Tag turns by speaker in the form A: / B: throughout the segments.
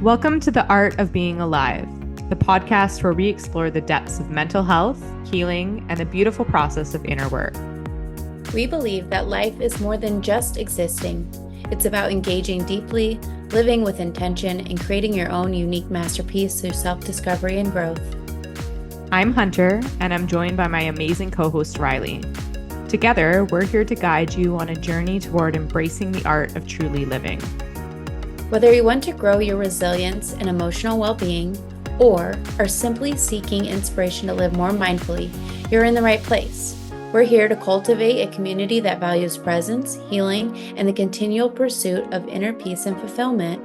A: Welcome to The Art of Being Alive, the podcast where we explore the depths of mental health, healing, and the beautiful process of inner work.
B: We believe that life is more than just existing. It's about engaging deeply, living with intention, and creating your own unique masterpiece through self-discovery and growth.
A: I'm Hunter, and I'm joined by my amazing co-host, Riley. Together, we're here to guide you on a journey toward embracing the art of truly living.
B: Whether you want to grow your resilience and emotional well-being, or are simply seeking inspiration to live more mindfully, you're in the right place. We're here to cultivate a community that values presence, healing, and the continual pursuit of inner peace and fulfillment.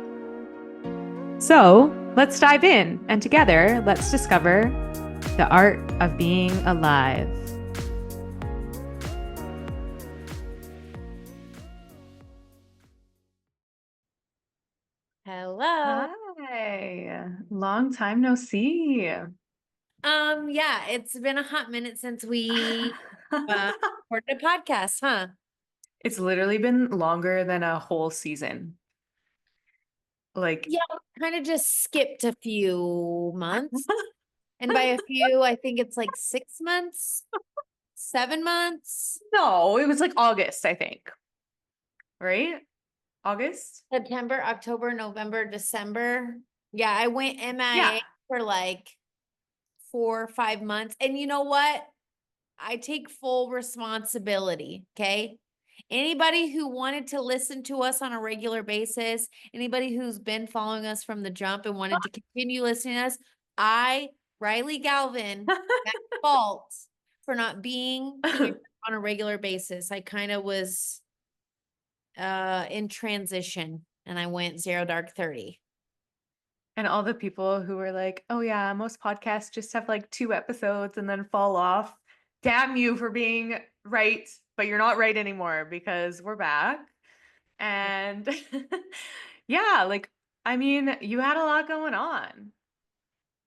A: So, let's dive in, and together, let's discover the art of being alive.
B: Hello.
A: Hi. Long time no see.
B: Yeah, it's been a hot minute since we recorded a podcast, huh?
A: It's literally been longer than a whole season.
B: Yeah, kind of just skipped a few months. And by a few, I think it's like 6 months, 7 months.
A: No, it was like August, I think. Right? August?
B: September, October, November, December. Yeah, I went MIA
A: Yeah.
B: for like 4 or 5 months. And you know what? I take full responsibility, okay? Anybody who wanted to listen to us on a regular basis, anybody who's been following us from the jump and wanted to continue listening to us, Riley Galvin, at fault for not being here on a regular basis. I kind of was in transition and I went 0 dark 30.
A: And all the people who were like, oh yeah, most podcasts just have like 2 episodes and then fall off. Damn you for being right, but you're not right anymore because we're back. And yeah, like, I mean, you had a lot going on,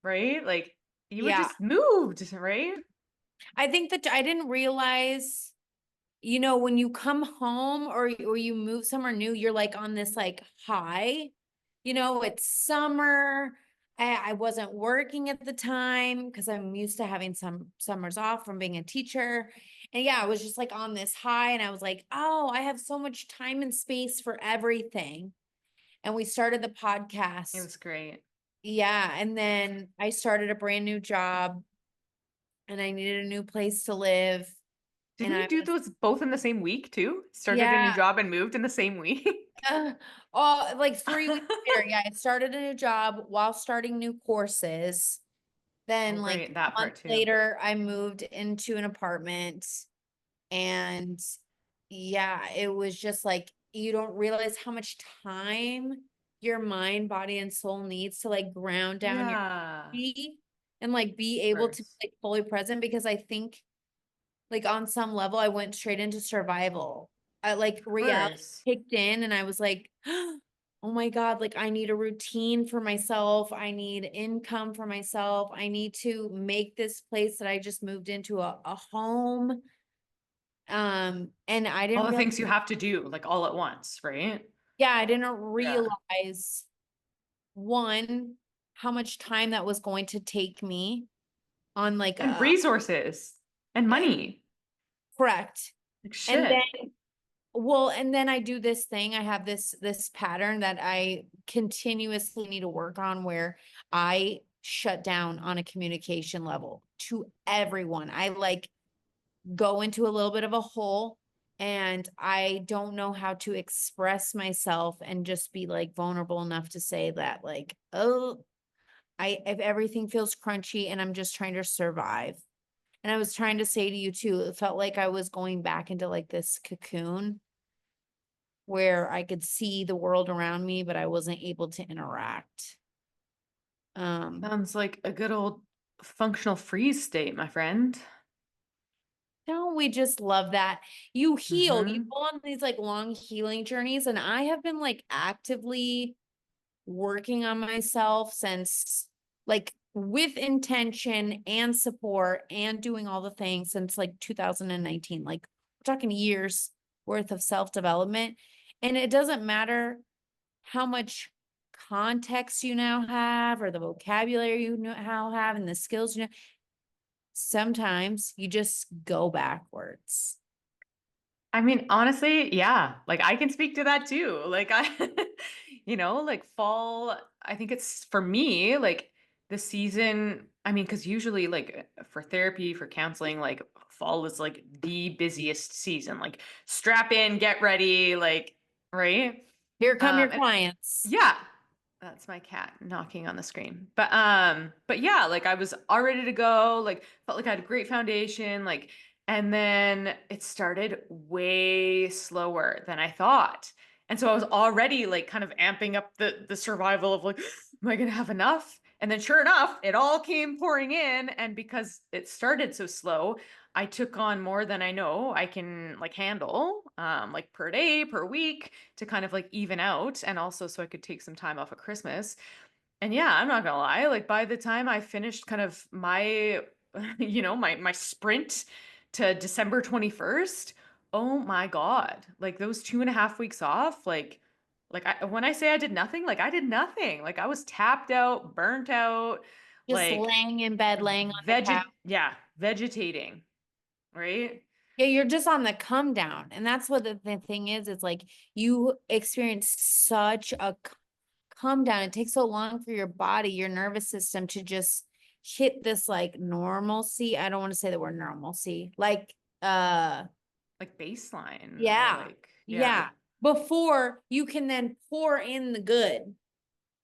A: right? Like, you had
B: Yeah.
A: just moved, right?
B: I think that I didn't realize, when you come home or you move somewhere new, you're like on this like high. It's summer. I wasn't working at the time because I'm used to having some summers off from being a teacher. And yeah, I was just like on this high and I was like, oh, I have so much time and space for everything. And we started the
A: It
B: podcast.
A: was great.
B: Yeah. And then I started a brand new job and I needed a new place to live. And
A: Didn't you
B: I
A: do
B: was,
A: those both in the same week too? Started a new
B: yeah.
A: job and moved in the same week?
B: Like 3 weeks later, yeah, I started a new job while starting new courses.
A: Oh,
B: Then like
A: right, that
B: a month
A: part too.
B: later, I moved into an apartment and yeah, it was just like you don't realize how much time your mind, body, and soul needs to like ground down your
A: Yeah,
B: energy and like be
A: of
B: able to be
A: course.
B: like fully present because I think like on some level I went straight into survival. I like
A: Of
B: reality
A: course.
B: kicked in and I was like, oh my God, like I need a routine for myself. I need income for myself. I need to make this place that I just moved into a home. And I
A: All
B: didn't
A: the
B: realize,
A: things you have to do like all at once, right?
B: yeah, I didn't
A: Yeah.
B: realize one, how much time that was going to take me on like
A: And
B: a
A: resources and money.
B: correct.
A: Like
B: And
A: shit.
B: then well, and then I do this thing. I have this pattern that I continuously need to work on where I shut down on a communication level to everyone. I like go into a little bit of a hole and I don't know how to express myself and just be like vulnerable enough to say that like, oh, if everything feels crunchy and I'm just trying to survive. And I was trying to say to you too, it felt like I was going back into like this cocoon where I could see the world around me, but I wasn't able to interact.
A: Sounds like a good old functional freeze state, my friend.
B: Don't we just love that? You heal, you
A: Mm-hmm.
B: go on these like long healing journeys, and I have been like actively working on myself since like with intention and support and doing all the things since like 2019. Like we're talking years worth of self-development. And it doesn't matter how much context you now have or the vocabulary you now have and the skills you know, sometimes you just go backwards.
A: I mean, honestly, yeah, like I can speak to that too. Like I, like fall, I think it's for me, like the season, I mean, because usually like for therapy, for counseling, like fall is like the busiest season. Like strap in, get ready, like, right?
B: Here come your
A: And
B: clients.
A: yeah, that's my cat knocking on the screen. But yeah, like I was all ready to go, like felt like I had a great foundation, like, and then it started way slower than I thought. And so I was already like kind of amping up the survival of like, am I gonna have enough? And then sure enough, it all came pouring in. And because it started so slow, I took on more than I know I can like handle, like per day, per week to kind of like even out, and also so I could take some time off at Christmas. And yeah, I'm not gonna lie, like by the time I finished kind of my my sprint to December 21st, oh my God, like those 2.5 weeks off, when I say I did nothing, like I did nothing. Like I was tapped out, burnt out,
B: Just
A: like
B: laying in bed, laying on the couch.
A: vegetating, right?
B: Yeah, you're just on the come down. And that's what the thing is. It's like you experience such a come down. It takes so long for your body, your nervous system to just hit this like normalcy. I don't want to say the word normalcy. Like
A: Like baseline or
B: yeah.
A: like, yeah,
B: Yeah. Before you can then pour in the good.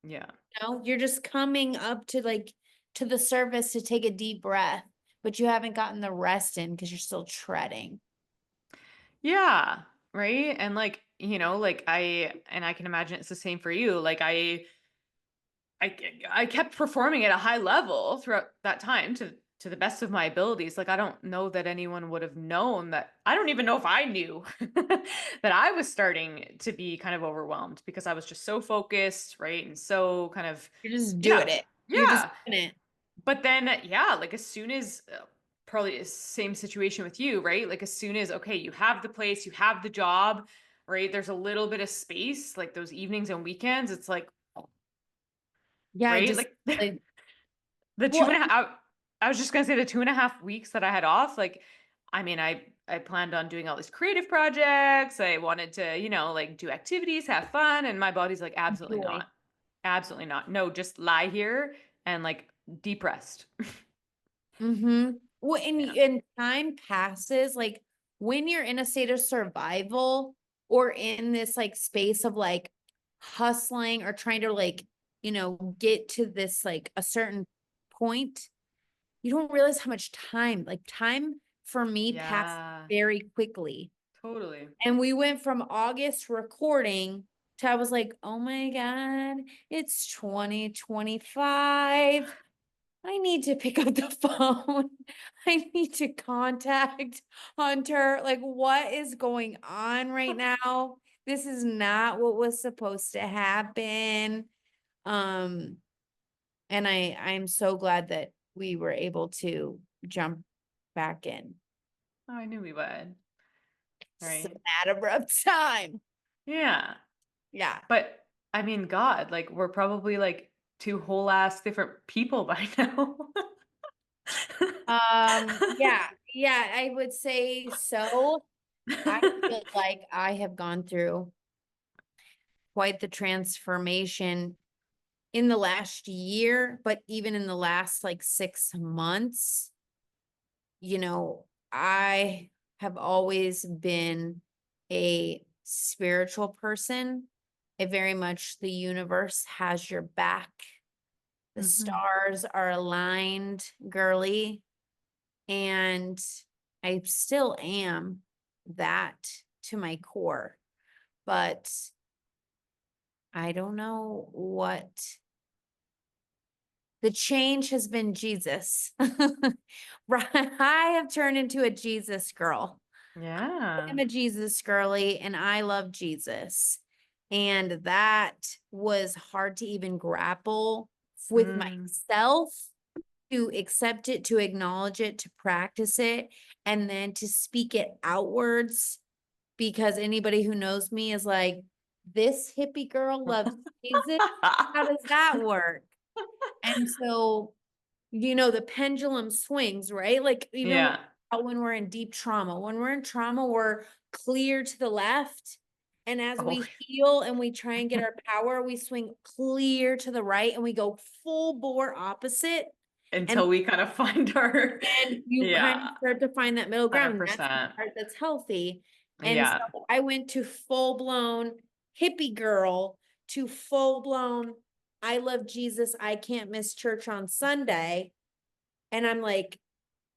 A: yeah.
B: You know, you're just coming up to like to the surface to take a deep breath, but you haven't gotten the rest in because you're still treading.
A: Yeah, right? And like, like I can imagine it's the same for you. Like I kept performing at a high level throughout that time to the best of my abilities. Like I don't know that anyone would have known that. I don't even know if I knew that I was starting to be kind of overwhelmed because I was just so focused, right? And so kind of
B: You're just doing
A: yeah.
B: it. You're just
A: Yeah.
B: doing it.
A: But then, yeah, like as soon as probably the same situation with you, right? Like as soon as, okay, you have the place, you have the job, right? There's a little bit of space, like those evenings and weekends. It's like,
B: Yeah, I
A: right?
B: just
A: Like
B: like
A: the two
B: well,
A: and a half, I was just gonna say the 2.5 weeks that I had off, like, I mean, I planned on doing all these creative projects. I wanted to, like do activities, have fun, and my body's like, absolutely
B: enjoy.
A: not. Absolutely not. No, just lie here and like deep rest.
B: Mm-hmm. Well,
A: Yeah.
B: and time passes, like when you're in a state of survival or in this like space of like hustling or trying to like, get to this like a certain point, you don't realize how much time for me passed
A: Yeah.
B: very quickly.
A: Totally.
B: And we went from August recording to I was like, oh my God, it's 2025. I need to pick up the phone. I need to contact Hunter. Like, what is going on right now? This is not what was supposed to happen. Um, and I'm so glad that we were able to jump back in.
A: Oh, I knew we would.
B: So
A: Right.
B: that abrupt time.
A: Yeah.
B: Yeah.
A: But I mean, God, like we're probably like two whole ass different people by now.
B: Yeah, I would say so. I feel like I have gone through quite the transformation in the last year, but even in the last like 6 months, I have always been a spiritual person. I very much, the universe has your back. The
A: Mhm.
B: stars are aligned, girly. And I still am that to my core, but I don't know what the change has been. Jesus. Right. I have turned into a Jesus girl. I'm
A: Yeah.
B: a Jesus girly and I love Jesus. And that was hard to even grapple with
A: Mm.
B: myself, to accept it, to acknowledge it, to practice it, and then to speak it outwards. Because anybody who knows me is like, this hippie girl loves Jesus. How does that work? And so, the pendulum swings, right? Like even
A: Yeah.
B: when we're in deep trauma, when we're in trauma, we're clear to the left. And as
A: Oh,
B: we heal and we try and get our power, we swing clear to the right and we go full bore opposite. And
A: until we kind of find our,
B: then you kind of
A: yeah,
B: start to find that middle ground. And that's the
A: 100%.
B: part that's healthy. And
A: Yeah.
B: so I went to full blown hippie girl to full blown, I love Jesus. I can't miss church on Sunday. And I'm like,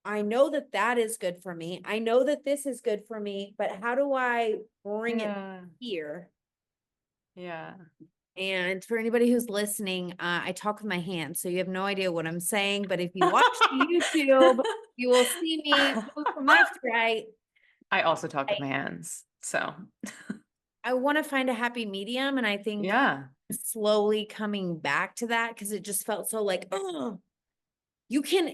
B: I know that that is good for me. I know that this is good for me, but how do I bring it
A: Yeah.
B: here?
A: Yeah.
B: And for anybody who's listening, I talk with my hands, so you have no idea what I'm saying. But if you watch the YouTube, you will see me move from left to right.
A: I also talk
B: I,
A: with my hands. So,
B: I want to find a happy medium, and I think
A: yeah.
B: slowly coming back to that because it just felt so like, oh, you can't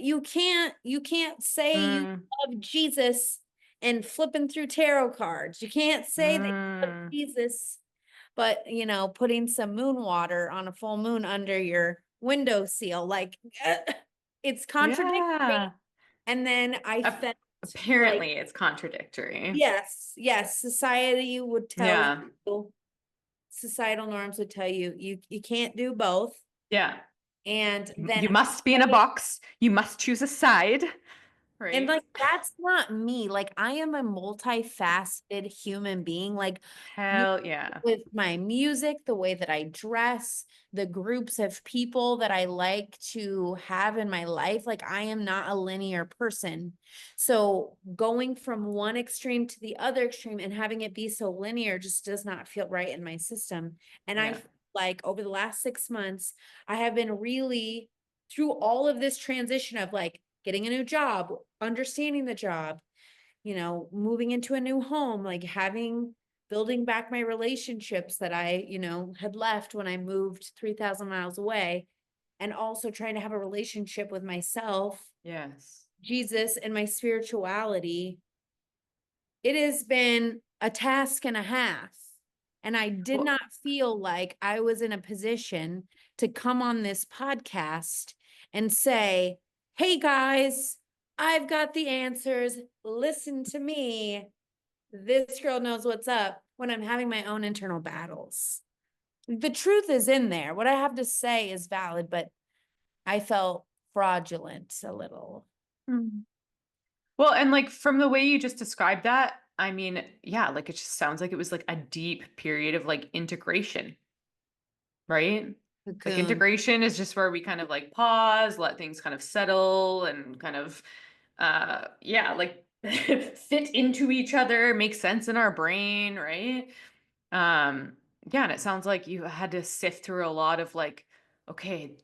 B: say you
A: Mm,
B: love Jesus and flipping through tarot cards. You can't say that you love
A: mm,
B: Jesus, but putting some moon water on a full moon under your window seal, like it's contradictory.
A: yeah.
B: And then I
A: Ap-
B: felt like,
A: Apparently it's contradictory.
B: yes, yes, society would tell
A: Yeah.
B: you, societal norms would tell you, you can't do both.
A: Yeah.
B: And then
A: You must be in a box. You must choose a side,
B: And
A: right?
B: like that's not me. Like I am a multifaceted human being. Like you
A: Hell yeah.
B: with my music, the way that I dress, the groups of people that I like to have in my life, like I am not a linear person. So going from one extreme to the other extreme and having it be so linear just does not feel right in my system. And I
A: Yeah.
B: feel like over the last 6 months, I have been really through all of this transition of like getting a new job, understanding the job, moving into a new home, like building back my relationships that I, had left when I moved 3,000 miles away, and also trying to have a relationship with myself,
A: Yes.
B: Jesus, and my spirituality. It has been a task and a half. And I did
A: Well,
B: not feel like I was in a position to come on this podcast and say, hey guys, I've got the answers. Listen to me. This girl knows what's up when I'm having my own internal battles. The truth is in there. What I have to say is valid, but I felt fraudulent a little.
A: mm. Well, and like from the way you just described that, I mean, yeah, like it just sounds like it was like a deep period of like integration, right? Like
B: Cocoon.
A: integration is just where we kind of like pause, let things kind of settle and kind of yeah, like fit into each other, make sense in our brain, right? Um, yeah, and it sounds like you had to sift through a lot of like, okay,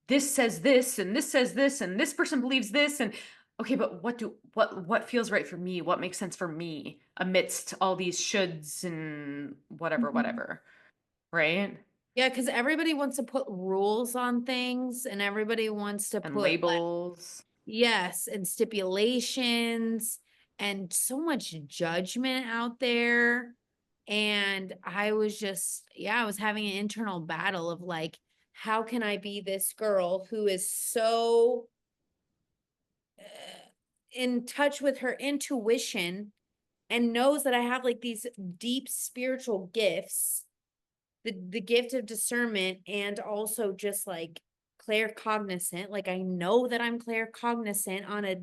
A: this says this, and this says this, and this person believes this, and okay, but what feels right for me? What makes sense for me amidst all these shoulds and whatever,
B: Mhm.
A: whatever, right?
B: Yeah, because everybody wants to put rules on things and everybody wants to
A: And
B: put like,
A: labels.
B: yes, and stipulations and so much judgment out there. And I was just, yeah, I was having an internal battle of like, how can I be this girl who is so in touch with her intuition and knows that I have like these deep spiritual gifts, the gift of discernment, and also just like claircognizant. Like I know that I'm claircognizant on a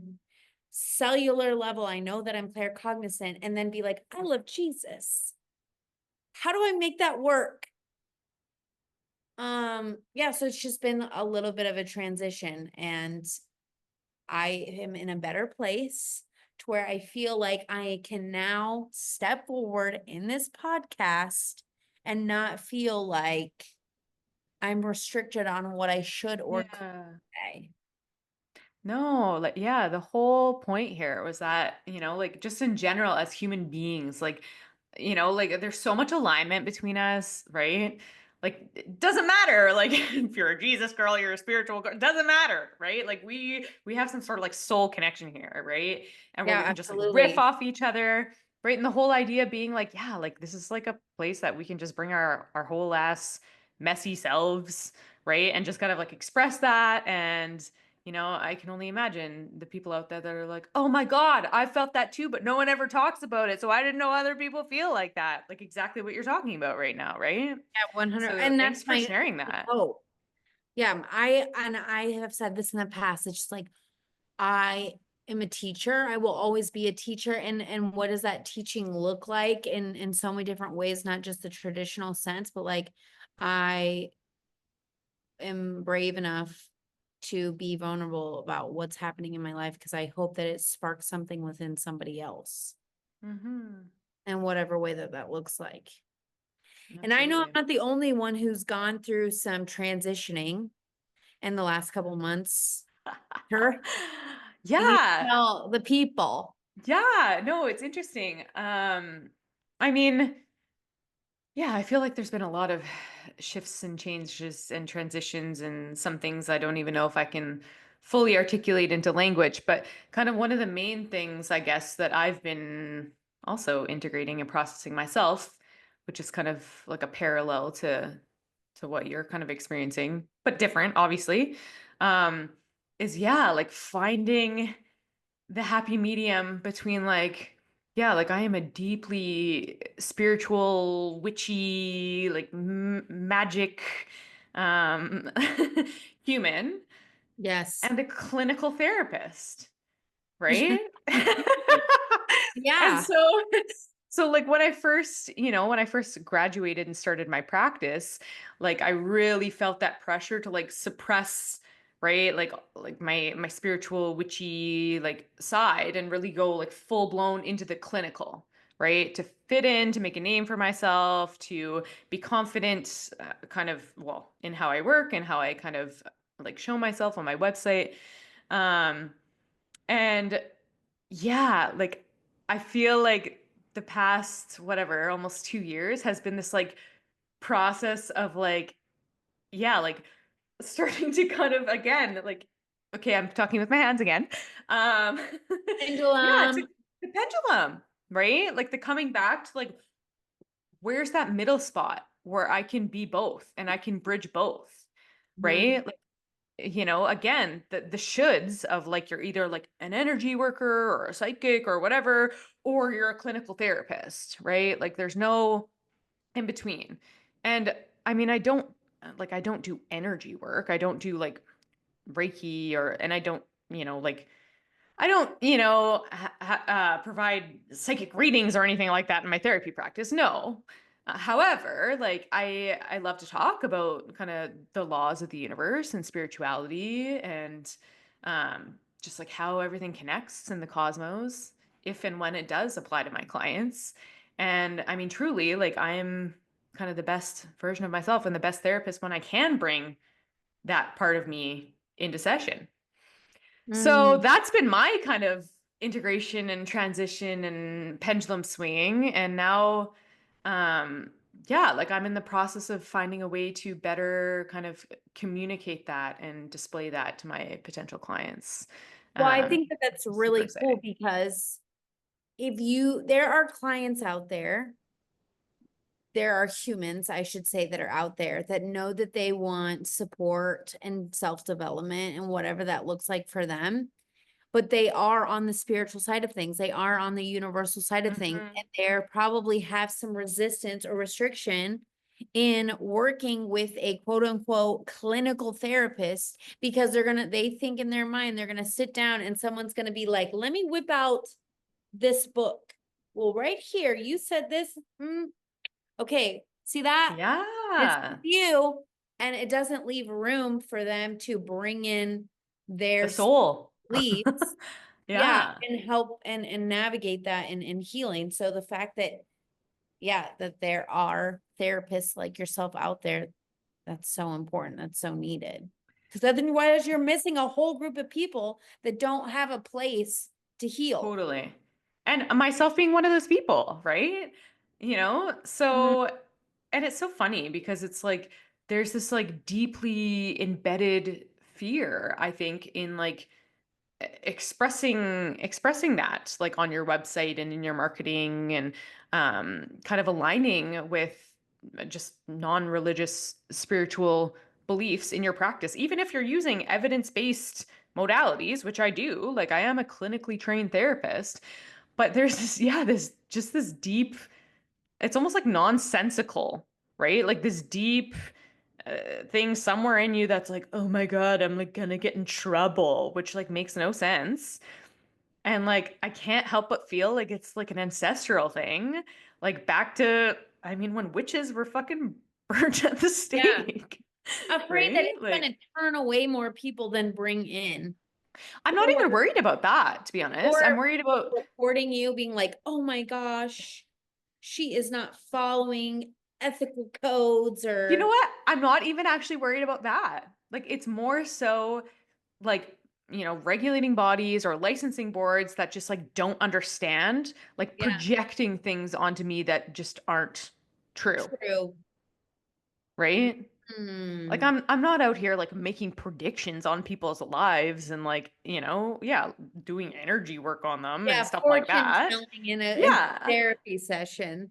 B: cellular level. I know that I'm claircognizant, and then be like, I love Jesus. How do I make that work? Yeah, so it's just been a little bit of a transition, and I am in a better place to where I feel like I can now step forward in this podcast and not feel like I'm restricted on what I should or could
A: Yeah.
B: say.
A: No, like yeah, the whole point here was that, like just in general as human beings, like, like there's so much alignment between us, right? Like it doesn't matter like if you're a Jesus girl, you're a spiritual girl, it doesn't matter, right? Like we have some sort of like soul connection here, right? And where
B: Yeah,
A: we can just like riff
B: absolutely.
A: off each other Right. And the whole idea being like, yeah, like this is like a place that we can just bring our whole ass messy selves, right? And just kind of like express that. And, I can only imagine the people out there that are like, oh my God, I felt that too, but no one ever talks about it. So I didn't know other people feel like that. Like exactly what you're talking about right now, right?
B: Yeah, 100.
A: So
B: And
A: thanks
B: that's
A: for
B: my
A: sharing that.
B: hope. Yeah, I have said this in the past. It's just like I am a teacher. I will always be a teacher. And what does that teaching look like in so many different ways, not just the traditional sense, but like I am brave enough to be vulnerable about what's happening in my life because I hope that it sparks something within somebody else
A: Hmm.
B: in whatever way that that looks like. And I know I'm
A: Absolutely.
B: not the only one who's gone through some transitioning in the last couple months. Sure. You need to
A: Yeah.
B: tell the people.
A: Yeah. No, it's interesting. I mean, yeah, I feel like there's been a lot of shifts and changes and transitions and some things I don't even know if I can fully articulate into language, but kind of one of the main things I guess that I've been also integrating and processing myself, which is kind of like a parallel to what you're kind of experiencing, but different, obviously, um, is yeah, like finding the happy medium between like yeah, like I am a deeply spiritual, witchy, like magic um human
B: Yes.
A: and a clinical therapist, right? And
B: Yeah.
A: so like when I first graduated and started my practice, like I really felt that pressure to like suppress, right? Like my spiritual witchy like side and really go like full blown into the clinical, right? To fit in, to make a name for myself, to be confident kind of well, in how I work and how I kind of like show myself on my website. Um and yeah, like I feel like the past whatever, almost 2 years has been this like process of like yeah, like starting to kind of again like okay, I'm talking with my hands again. Um yeah, it's
B: Pendulum.
A: like the pendulum, right? Like the coming back to like where's that middle spot where I can be both and I can bridge both,
B: Mhm.
A: right? Like again, the shoulds of like you're either like an energy worker or a psychic or whatever, or you're a clinical therapist, right? Like there's no in between. And I mean, I don't do energy work. I don't do like Reiki and I don't, like I don't, provide psychic readings or anything like that in my therapy practice. No. However, like I love to talk about kind of the laws of the universe and spirituality and just like how everything connects in the cosmos, if and when it does apply to my clients. And I mean, truly, like I am kind of the best version of myself and the best therapist when I can bring that part of me into session. So
B: Mm.
A: that's been my kind of integration and transition and pendulum swinging. And now, um, yeah, like I'm in the process of finding a way to better kind of communicate that and display that to my potential clients.
B: Well, I
A: Um,
B: think that that's
A: Super
B: really cool
A: exciting.
B: because there are clients out there are humans, I should say, that are out there that know that they want support and self-development and whatever that looks like for them. But they are on the spiritual side of things. They are on the universal side of things.
A: Hmm.
B: And they probably have some resistance or restriction in working with a quote unquote clinical therapist because they think in their mind, they're going to sit down and someone's going to be like, let me whip out this book. Well, right here, you said this. Okay, see that? This is
A: Yeah.
B: you. And it doesn't leave room for them to bring in
A: The
B: their
A: soul.
B: leads, yeah,
A: Yeah.
B: and help and navigate that in healing. So the fact that, yeah, that there are therapists like yourself out there, that's so important. That's so needed. Because otherwise you're missing a whole group of people that don't have a place to heal.
A: Totally. And myself being one of those people, right?
B: Mm.
A: So, and it's so funny because it's like there's this like deeply embedded fear, I think, in like expressing that like on your website and in your marketing, and kind of aligning with just non-religious spiritual beliefs in your practice, even if you're using evidence-based modalities, which I do. Like, I am a clinically trained therapist, but there's this, yeah, this deep, it's almost like nonsensical, right? Like this deep thing somewhere in you that's like, oh my God, I'm like gonna get in trouble, which like makes no sense. And like, I can't help but feel like it's like an ancestral thing. Like back to, I mean, when witches were fucking burnt at the
B: Yeah.
A: stake,
B: Afraid that
A: right?
B: it's
A: Like,
B: gonna turn away more people than bring in.
A: I'm not
B: Or
A: even worried about that, to be honest. I'm
B: or
A: worried about,
B: reporting you being like, "Oh my gosh, she is not following ethical codes,"
A: you know
B: or
A: what? I'm not even actually worried about that. Like, it's more so like, regulating bodies or licensing boards that just like don't understand, like
B: yeah,
A: projecting things onto me that just aren't true,
B: true.
A: right? Like,
B: Hmm.
A: I'm not out here like making predictions on people's lives and like, yeah, doing energy work on them and
B: Yeah,
A: stuff like
B: fortune
A: that.
B: telling in a
A: Yeah.
B: therapy session.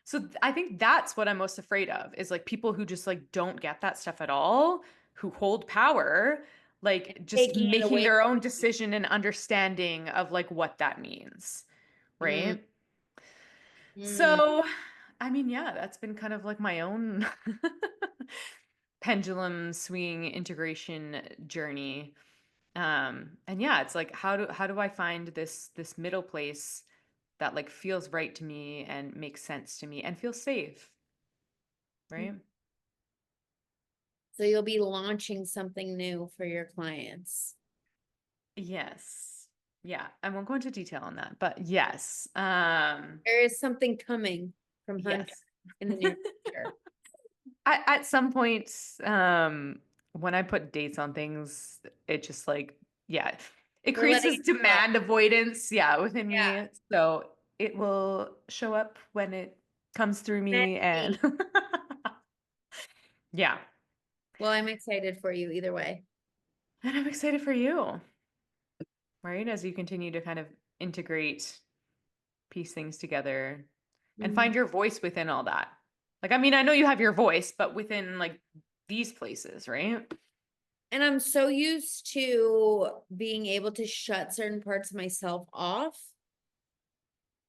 A: So I think that's what I'm most afraid of, is like people who just like don't get that stuff at all, who hold power,
B: And
A: like just
B: taking it
A: making
B: away
A: their
B: from
A: own
B: you.
A: decision and understanding of like what that means,
B: Mm,
A: right?
B: mm.
A: So, I mean, yeah, that's been kind of like my own pendulum swinging integration journey. And yeah, it's like, how do I find this middle place that like feels right to me and makes sense to me and feels safe, right?
B: So you'll be launching something new for your clients.
A: Yes. Yeah, I won't go into detail on that, but yes.
B: There is something coming from Hunter
A: Yes.
B: in the near future.
A: At some point, when I put dates on things, it just like, yeah, it
B: We're
A: creates
B: letting
A: this
B: it flow.
A: demand avoidance, yeah, within
B: Yeah.
A: me. So it will show up when it comes through
B: Meant
A: me,
B: to
A: and
B: be.
A: yeah.
B: Well, I'm excited for you either way.
A: And I'm excited for you, right? As you continue to kind of integrate, piece things together, and
B: Mhm.
A: find your voice within all that. Like, I mean, I know you have your voice, but within like these places, right?
B: And I'm so used to being able to shut certain parts of myself off.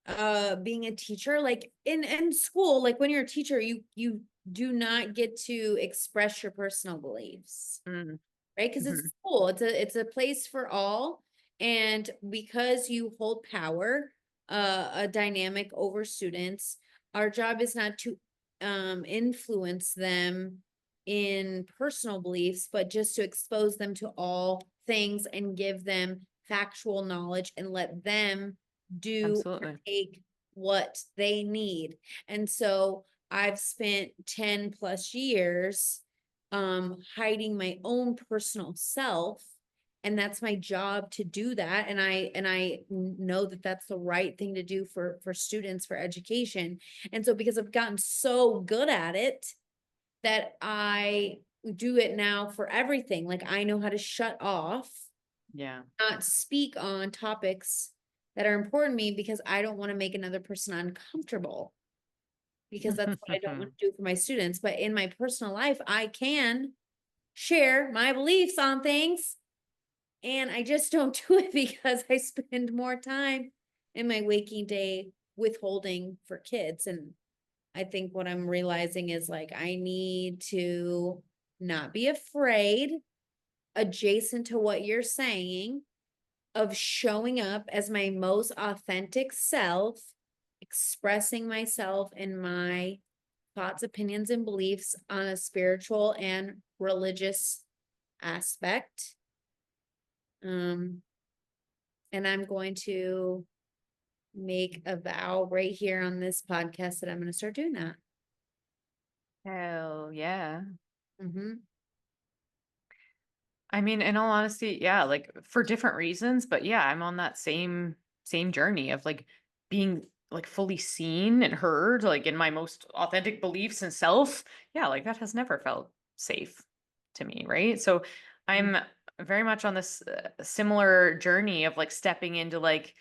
B: Being a teacher, like in school, like when you're a teacher, you do not get to express your personal beliefs,
A: Mm,
B: right? Because it's
A: mhm.
B: school, it's a place for all. And because you hold power, a dynamic over students, our job is not to influence them in personal beliefs, but just to expose them to all things and give them factual knowledge and let them do or
A: Absolutely.
B: take what they need. And so I've spent 10 plus years hiding my own personal self, and that's my job to do that, and I know that that's the right thing to do for students, for education. And so because I've gotten so good at it that I do it now for everything, like I know how to shut off,
A: Yeah.
B: not speak on topics that are important to me because I don't want to make another person uncomfortable, because that's what I don't want to do for my students. But in my personal life, I can share my beliefs on things, and I just don't do it because I spend more time in my waking day withholding for kids. And I think what I'm realizing is like I need to not be afraid, adjacent to what you're saying, of showing up as my most authentic self, expressing myself and my thoughts, opinions, and beliefs on a spiritual and religious aspect. Um, and I'm going to make a vow right here on this podcast that I'm going to start doing that.
A: Hell yeah.
B: Mm-hmm.
A: I mean, in all honesty, yeah, like for different reasons, but yeah, I'm on that same journey of like being like fully seen and heard, like in my most authentic beliefs and self. Yeah, like that has never felt safe to me, right? So I'm very much on this similar journey of like stepping into like,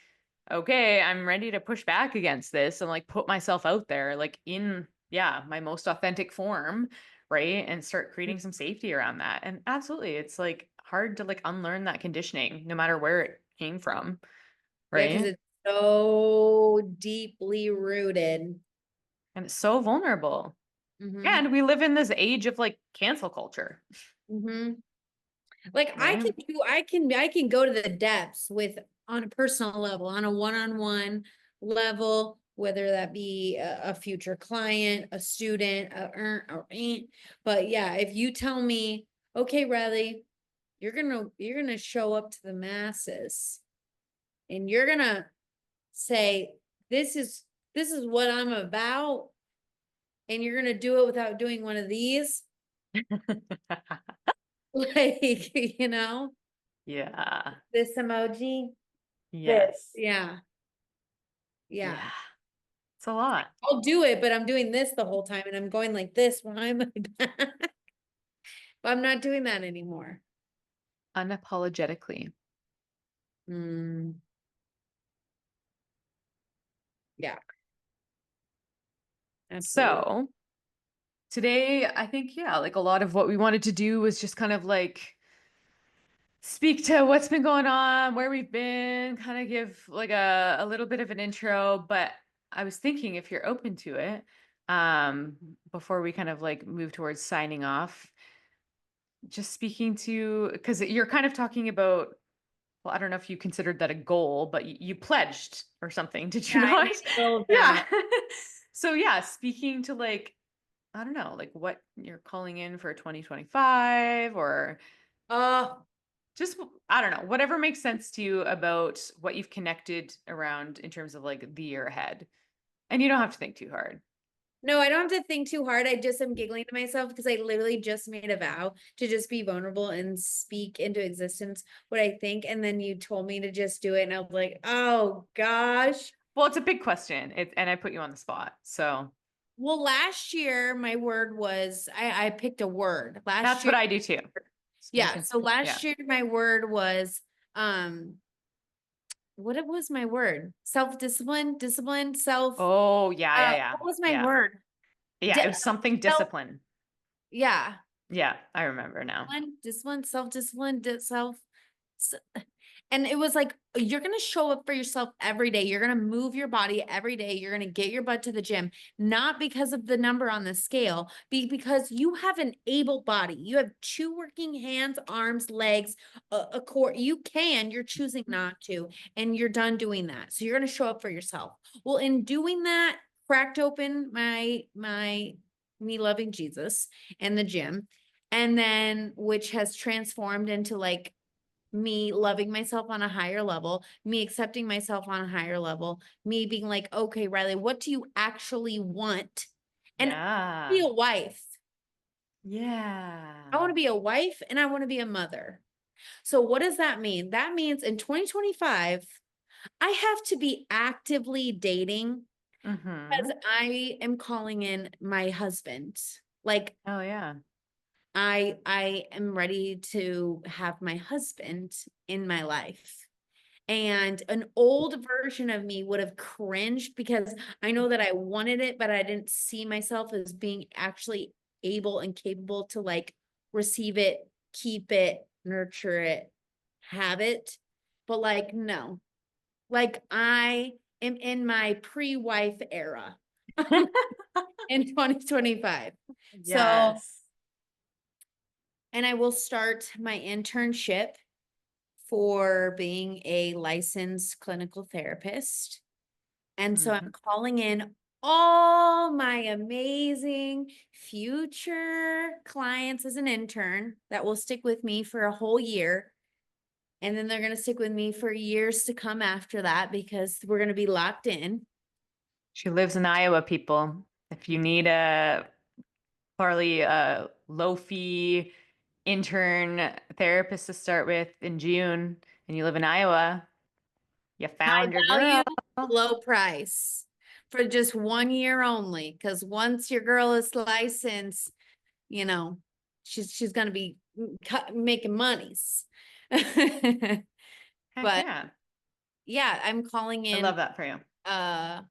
A: okay, I'm ready to push back against this and like put myself out there, like in, yeah, my most authentic form, right? And start creating some safety around that. And absolutely, it's like hard to like unlearn that conditioning, no matter where it came from,
B: Yeah, because
A: right?
B: it's so deeply rooted.
A: And it's so vulnerable.
B: Mm-hmm.
A: And we live in this age of like cancel culture,
B: Mm-hmm. Like
A: right?
B: I can go to the depths with on a personal level, on a one-on-one level, whether that be a future client, a student, or but yeah, if you tell me, okay, Riley, you're gonna show up to the masses and you're gonna say, this is what I'm about, and you're gonna do it without doing one of these, like,
A: Yeah.
B: this emoji. This,
A: Yes.
B: yeah, yeah.
A: Yeah. It's a lot.
B: I'll do it, but I'm doing this the whole time and I'm going like this behind my back. But I'm not doing that anymore.
A: Unapologetically.
B: Mm, yeah, absolutely.
A: So today, I think, yeah, like a lot of what we wanted to do was just kind of like speak to what's been going on, where we've been, kind of give like a little bit of an intro. But I was thinking if you're open to it, um, before we kind of like move towards signing off, just speaking to, because you're kind of talking about, well, I don't know if you considered that a goal, but you pledged or something, did you
B: Yeah, I
A: not?
B: made a little
A: Yeah.
B: vow.
A: So yeah, speaking to like, I don't know, like what you're calling in for 2025 or
B: Oh,
A: just, I don't know, whatever makes sense to you about what you've connected around in terms of like the year ahead. And you don't have to think too hard.
B: no, I don't have to think too hard. I just am giggling to myself because I literally just made a vow to just be vulnerable and speak into existence what I think. And then you told me to just do it. And I was like, oh gosh.
A: Well, it's a big question, and I put you on the spot. So
B: Well, last year my word was I picked a word. Last
A: that's
B: year,
A: what I do too. Just
B: yeah.
A: making,
B: So
A: yeah.
B: last year my word was um what it was my word? Self-discipline, discipline, self
A: Oh, yeah, yeah, yeah.
B: what was my
A: Yeah.
B: word?
A: Yeah, it was something
B: Self,
A: discipline.
B: yeah.
A: Yeah, I remember now.
B: Discipline, self-discipline, self and it was like you're going to show up for yourself every day. You're going to move your body every day. You're going to get your butt to the gym, not because of the number on the scale, because you have an able body. You have two working hands, arms, legs, a core. You're choosing not to, and you're done doing that. So you're going to show up for yourself. Well, in doing that, cracked open my me loving Jesus and the gym, and then which has transformed into like me loving myself on a higher level, me accepting myself on a higher level, me being like, okay, Riley, what do you actually want? And be
A: Yeah.
B: a wife. I
A: Yeah.
B: want to be a wife and I want to be a mother. So what does that mean? That means in 2025, I have to be actively dating because
A: Mm-hmm.
B: I am calling in my husband. Like
A: Oh, yeah.
B: I am ready to have my husband in my life. And an old version of me would have cringed because I know that I wanted it, but I didn't see myself as being actually able and capable to like receive it, keep it, nurture it, have it. But like, no, like I am in my pre-wife era in 2025. So,
A: Yes.
B: and I will start my internship for being a licensed clinical therapist. And so
A: Mm-hmm.
B: I'm calling in all my amazing future clients as an intern that will stick with me for a whole year. And then they're going to stick with me for years to come after that because we're going to be locked in.
A: She lives in Iowa, people. If you need a probably a low fee intern therapist to start with in June and you live in Iowa, you
B: High
A: found your
B: value,
A: girl.
B: low price for just 1 year only. Because once your girl is licensed, you know, she's going to be making monies.
A: Heck
B: But
A: yeah.
B: yeah, I'm calling
A: I
B: in
A: love that for you.
B: uh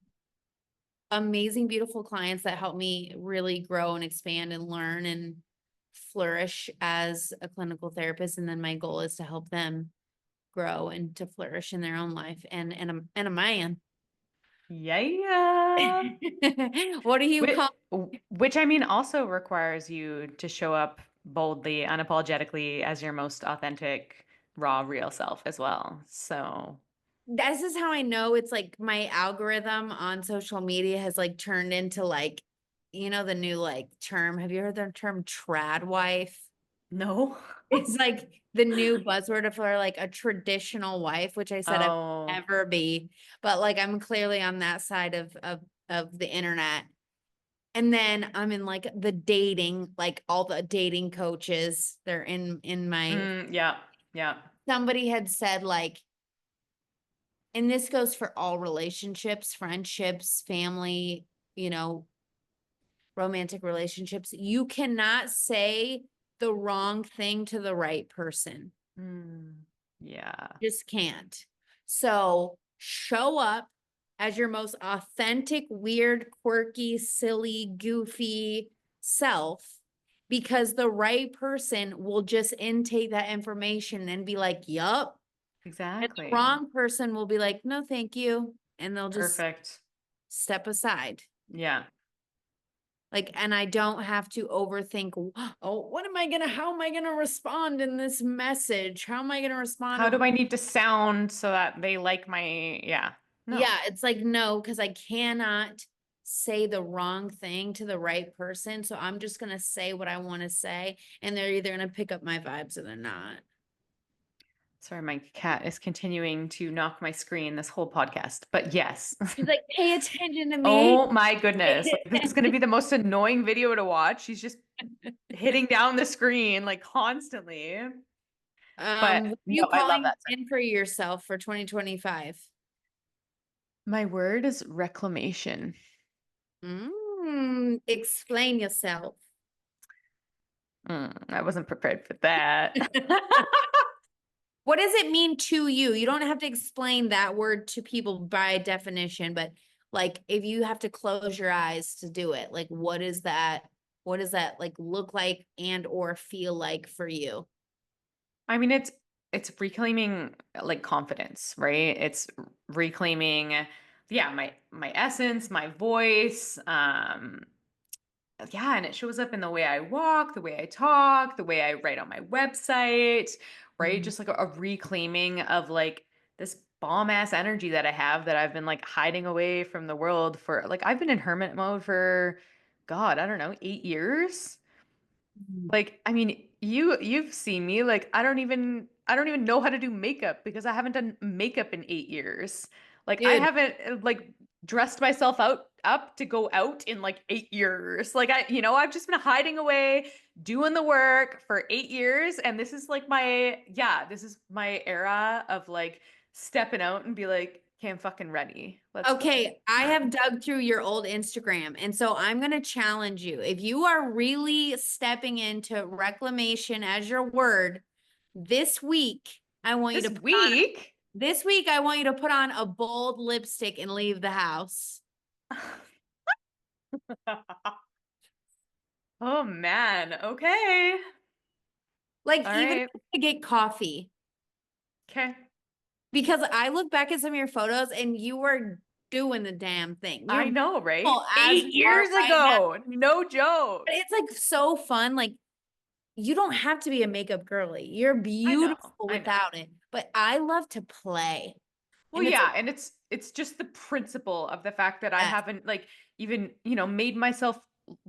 B: amazing, beautiful clients that help me really grow and expand and learn and flourish as a clinical therapist. And then my goal is to help them grow and to flourish in their own life and a man.
A: Yeah.
B: What do you
A: Which,
B: call?
A: which I mean also requires you to show up boldly, unapologetically as your most authentic, raw, real self as well. So,
B: This is how I know it's like my algorithm on social media has like turned into like, the new like term. Have you heard the term trad wife?
A: no.
B: It's like the new buzzword for like a traditional wife, which I said I would
A: Oh,
B: never be, but like I'm clearly on that side of the internet. And then I'm in like the dating, like all the dating coaches, they're in my
A: yeah, yeah,
B: somebody had said like, and this goes for all relationships, friendships, family, you know, romantic relationships. You cannot say the wrong thing to the right person.
A: yeah,
B: Just can't. So show up as your most authentic, weird, quirky, silly, goofy self because the right person will just intake that information and be like, yup. And the
A: exactly.
B: wrong person will be like, no, thank you. And they'll just
A: Perfect.
B: step aside.
A: Yeah.
B: Like, and I don't have to overthink, oh, how am I gonna respond in this message? How am I gonna respond
A: How
B: in
A: do I need to sound so that they like my, yeah. No.
B: Yeah, it's like no, because I cannot say the wrong thing to the right person. So I'm just gonna say what I want to say, and they're either gonna pick up my vibes or they're not.
A: Sorry, my cat is continuing to knock my screen this whole podcast. But yes.
B: She's like, pay attention to me.
A: Oh my goodness. Like, this is going to be the most annoying video to watch. She's just hitting down the screen like constantly. But
B: What are
A: no,
B: you
A: I love
B: calling
A: that.
B: in for yourself for 2025?
A: My word is reclamation.
B: Explain yourself.
A: I wasn't prepared for that.
B: What does it mean to you? You don't have to explain that word to people by definition, but like if you have to close your eyes to do it, like what does that like look like and or feel like for you?
A: I mean, it's reclaiming like confidence, right? It's reclaiming, yeah, my essence, my voice. Yeah, and it shows up in the way I walk, the way I talk, the way I write on my website, right?
B: Mhm.
A: Just like a reclaiming of like this bomb ass energy that I have that I've been like hiding away from the world for like I've been in hermit mode for God, I don't know, 8 years.
B: Mhm.
A: Like, I mean, you've seen me, like I don't even know how to do makeup because I haven't done makeup in 8 years. Like I
B: Dude,
A: haven't like dressed myself out up to go out in like 8 years. Like I've just been hiding away, doing the work for 8 years. And this is like this is my era of like stepping out and be like, okay, I'm fucking ready. Let's go.
B: okay, I have dug through your old Instagram, and so I'm going to challenge you. If you are really stepping into reclamation as your word this week, I want you
A: This
B: to put on
A: week.
B: this week I want you to put on a bold lipstick and leave the house.
A: Oh man. Okay.
B: Like
A: All
B: even
A: right.
B: to get coffee.
A: Okay.
B: Because I look back at some of your photos and you were doing the damn thing.
A: I
B: You're
A: know, right?
B: beautiful as
A: 8 years
B: you are right now.
A: ago. No joke.
B: But it's like so fun. Like you don't have to be a makeup girly. You're
A: I know.
B: beautiful
A: I know.
B: without it. But I love to play.
A: Well,
B: And it's like
A: yeah, and it's just the principle of the fact that I
B: that.
A: haven't like even, made myself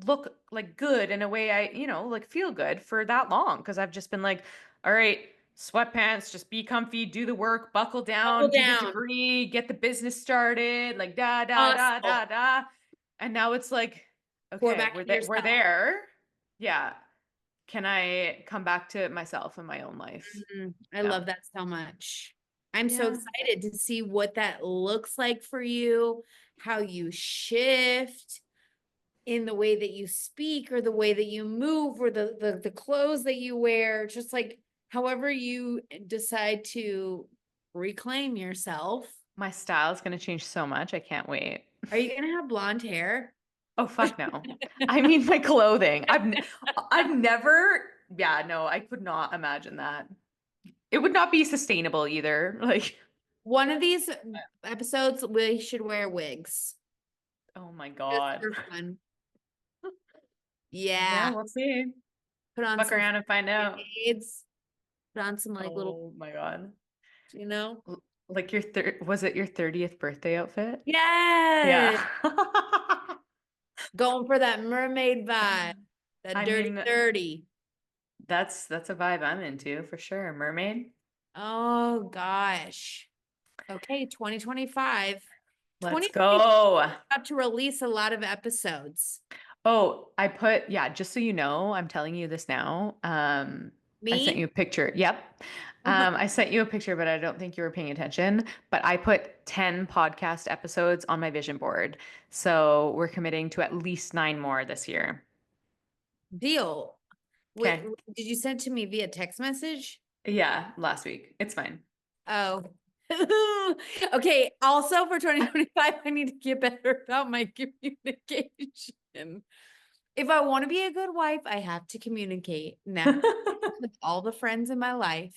A: look like good in a way like feel good for that long because I've just been like, all right, sweatpants, just be comfy, do the work, buckle
B: Buckle
A: down, do the
B: down.
A: degree, get the business started, like da da da
B: Hustle.
A: da da. And now it's like,
B: Pour
A: okay,
B: back
A: we're
B: into
A: there, we're
B: yourself.
A: there. Yeah. Can I come back to myself in my own life?
B: I
A: Yeah.
B: love that so much. I'm so
A: Yeah.
B: excited to see what that looks like for you, how you shift in the way that you speak or the way that you move or the clothes that you wear, just like however you decide to reclaim yourself.
A: My style is going to change so much. I can't wait.
B: Are you gonna have blonde hair?
A: Oh, fuck no. I mean, my clothing. I've never, yeah, no, I could not imagine that. It would not be sustainable either. Like,
B: One of these episodes, we should wear wigs.
A: oh my
B: Just
A: God.
B: for fun.
A: Yeah,
B: Yeah.
A: we'll see.
B: Put on
A: Fuck
B: some
A: around and find out.
B: shades. Put on some like little,
A: Oh my God.
B: you know?
A: Like your was it your 30th birthday outfit?
B: Yes.
A: Yeah.
B: Going for that mermaid vibe. That
A: I
B: dirty
A: mean,
B: 30.
A: that's a vibe I'm into for sure. Mermaid.
B: Oh gosh. Okay, 2025.
A: Let's
B: 2025
A: go.
B: about to release a lot of episodes.
A: Oh, yeah, just so you know, I'm telling you this now. I sent you
B: Me?
A: a picture. Yep. I sent you a picture, but I don't think you were paying attention. But I put 10 podcast episodes on my vision board. So we're committing to at least 9 more this year.
B: Deal. Wait,
A: Okay.
B: did you send to me via text message?
A: Yeah, last week. It's fine.
B: Oh. Okay, also for 2025, I need to get better about my communication. If I want to be a good wife, I have to communicate now with all the friends in my life.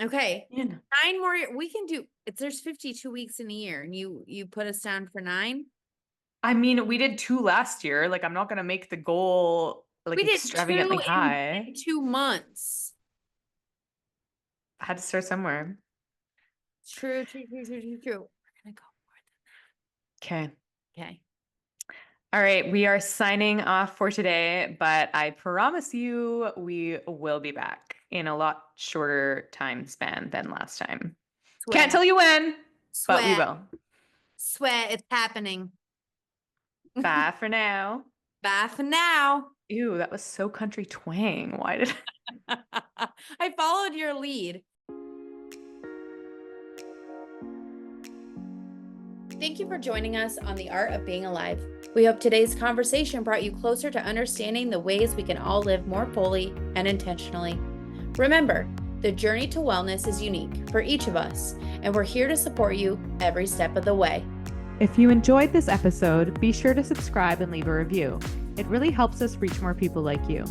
B: Okay,
A: You know.
B: 9 more. We can do it. There's 52 weeks in a year, and you put us down for 9.
A: I mean, we did 2 last year. Like, I'm not gonna make the goal like
B: We did 2
A: extravagantly high.
B: in 2 months.
A: I had to start somewhere.
B: True, true, true, true, true, true. We're gonna go
A: Okay.
B: more. Okay.
A: All right, we are signing off for today, but I promise you we will be back in a lot shorter time span than last time. Can't
B: Sweat,
A: tell you when, but we
B: sweat,
A: will.
B: sweat. It's happening.
A: Bye for now.
B: Bye for now.
A: Ew, that was so country twang. Why did
B: I followed your lead. Thank you for joining us on The Art of Being Alive. We hope today's conversation brought you closer to understanding the ways we can all live more fully and intentionally. Remember, the journey to wellness is unique for each of us, and we're here to support you every step of the way.
A: If you enjoyed this episode, be sure to subscribe and leave a review. It really helps us reach more people like you.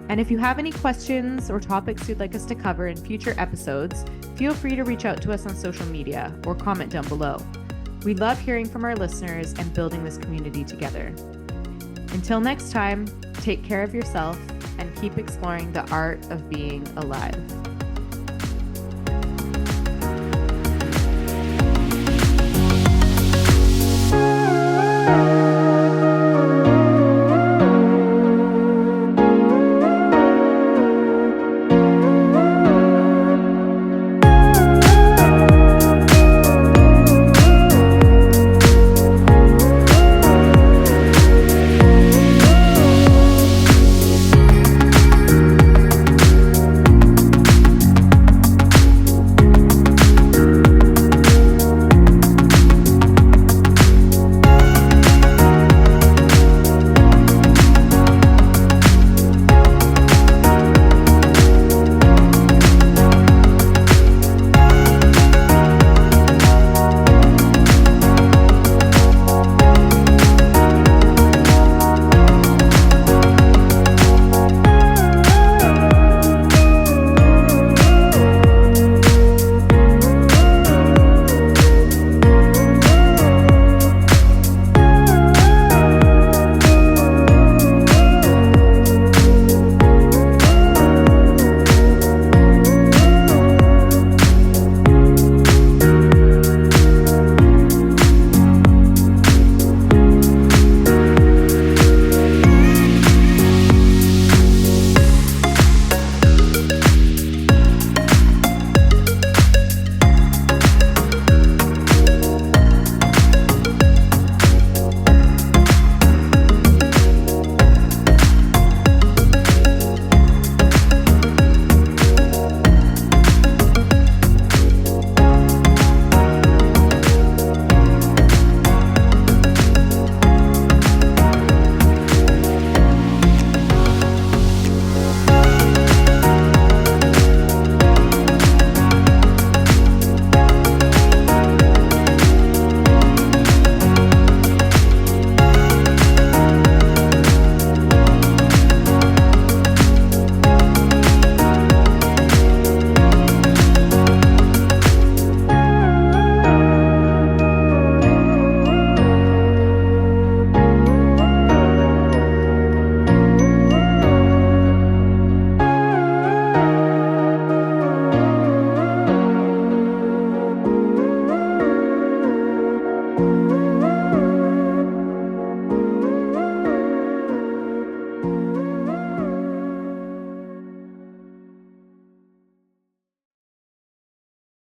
A: And if you have any questions or topics you'd like us to cover in future episodes, feel free to reach out to us on social media or comment down below. We love hearing from our listeners and building this community together. Until next time, take care of yourself and keep exploring the art of being alive.